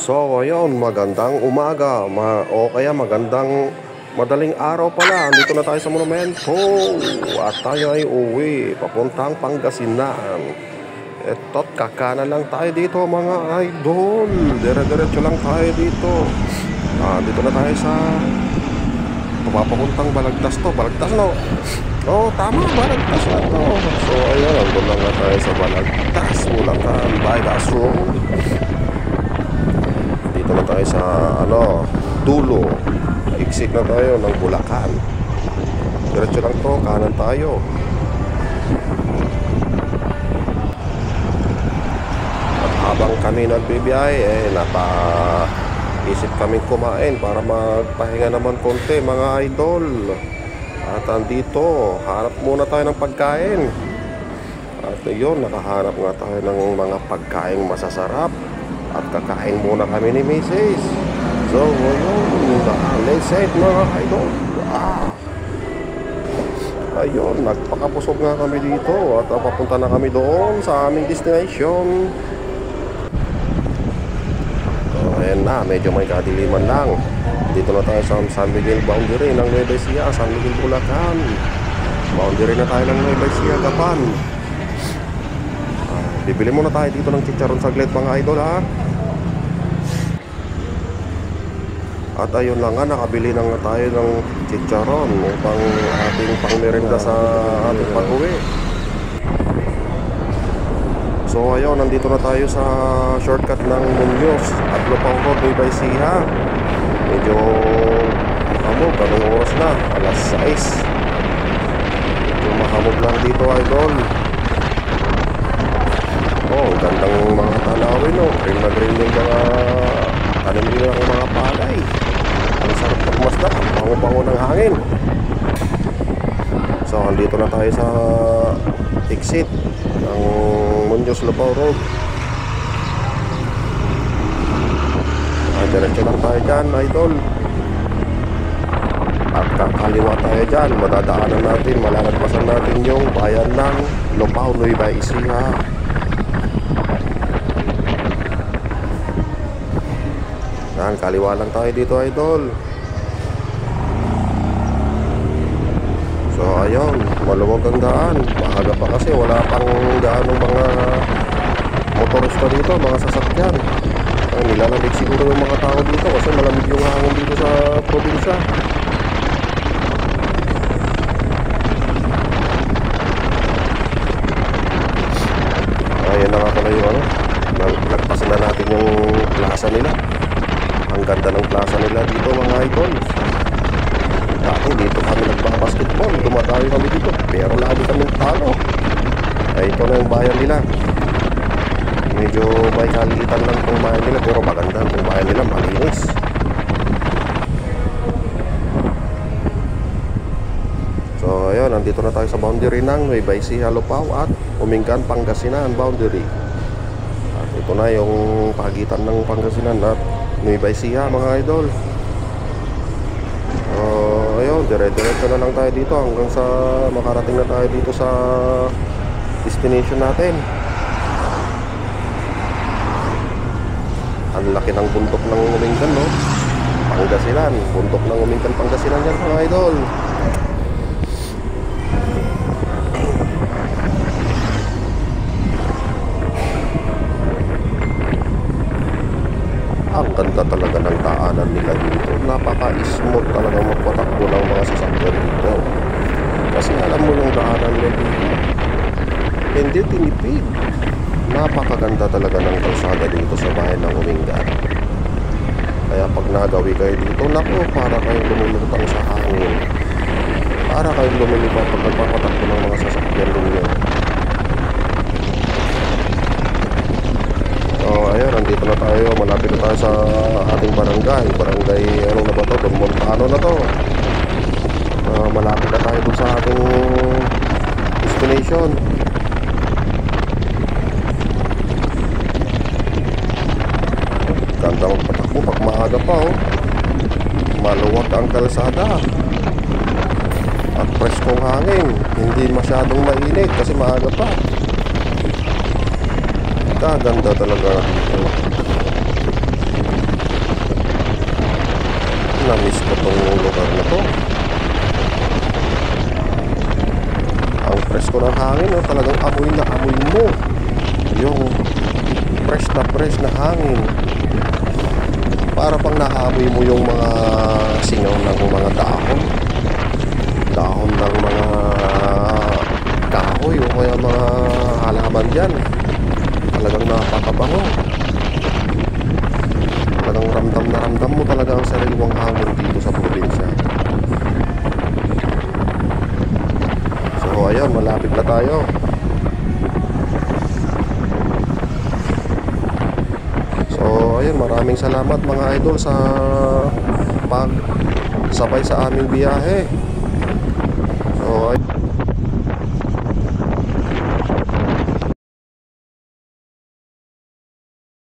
So ayun, magandang umaga o kaya magandang madaling araw pala. Andito na tayo sa monumento at tayo ay uwi papuntang Pangasinan. Eto't kakana lang tayo dito mga idol. Dire-diretso lang tayo dito. Dito na tayo sa papuntang Balagtas to. Balagtas no? Oo, tama, Balagtas na to. So ayun, andun lang na tayo sa Balagtas, Bulacan, Bypass Road. Dito na tayo sa dulo. Exit na tayo ng Bulacan. Diretso lang to, kanan tayo. At habang kami nagbibiyahe, isip kaming kumain para magpahinga naman konti mga idol. At andito, hanap muna tayo ng pagkain. At yun, nakahanap nga tayo ng mga pagkain masasarap. At kakain muna kami ni Mrs. So, ayun, let's say mga idol. Ayun, nagpakapusog nga kami dito. At papunta na kami doon sa aming destination. Ayan na, medyo may kadiliman lang. Dito na tayo sa San Miguel boundary ng Nueva Ecija, San Miguel Bulacan. Boundary na tayo ng Nueva Ecija, Gapan. Bibili muna tayo dito ng chicharon saglit mga idol ha. At ayun lang nga, nakabili na nga tayo ng chicharon upang ating pangmerenda sa ating pag-uwi. So ayun, nandito na tayo sa shortcut ng Muñoz at Lupao Road, Nueva Ecija. Medyo mahamog, anong oras na? Alas 6. Medyo mahamog lang dito idol. Oh, gandang mga tanawin no. Green na green yung mga tanim nila ng mga palay. Ang sarap magmasdan, bango-bango ng hangin. So andito na tayo sa exit ng Muñoz Lupao Road. Diretso lang tayo dyan idol. At kakaliwa tayo dyan, madadaanan natin, malalagpasan natin yung bayan ng Lupao, Nueva Ecija. Yan, kaliwa lang tayo dito idol. So ayun, maluwag ang daan. Maaga pa kasi wala pang gaanong mga motorista dito, mga sasakyan. Nilalamig siguro yung mga tao dito kasi malamig yung hangin dito sa probinsya. Ayan na nga pala yung nagpasan na natin yung plaza nila. Ang ganda ng plaza nila dito mga idol. Dati dito kami nagbabasketball, dumadayo kami dito pero lagi kami talo. Ay ito na yung bayan nila. Medyo may kaliitan lang itong bayan nila pero maganda itong bayan nila, malinis. So ayun, nandito na tayo sa boundary ng Nueva Ecija, Lupao at Umingan, Pangasinan boundary. At ito na yung pagitan ng Pangasinan at Nueva Ecija mga idol. So ayun, dire-diretso na lang tayo dito hanggang sa makarating na tayo dito sa destination natin. Ang laki ng bundok ng Umingan no, Pangasinan. Bundok ng Umingan, Pangasinan yan mga idol. Ang ganda talaga ng daanan nila dito. Napaka-smooth talaga magpatakbo ng mga sasakyan dito. Kasi alam mo yung daanan nila dito, hindi tinipid. Napakaganda talaga ng kalsada dito sa bayan ng Umingan. Kaya pag nagawi kayo dito, naku, para kayong lumulutang sa hangin. Para kayong lumilipad pag nagpapatakbo ng mga sasakyan ninyo. So ayun, nandito na tayo, malapit na tayo sa ating barangay. Barangay, ano na ba to? Don Montano na to. Malapit na tayo dun sa ating destination. Ganda magpatakbo pag maaga pa oh. Maluwag ang kalsada at preskong hangin. Hindi masyadong mainit kasi maaga pa. Ganda talaga dito. amoy mo yung fresh na hangin. Para pang naamoy mo yung mga singaw ng mga dahon ng mga kahoy o kaya mga halaman dyan. Talagang napakabango. Talagang ramdam na ramdam mo talaga ang sariwang hangin dito sa probinsya. So ayun, malapit na tayo. So ayun, maraming salamat mga idol sa pagsabay sa aming biyahe. So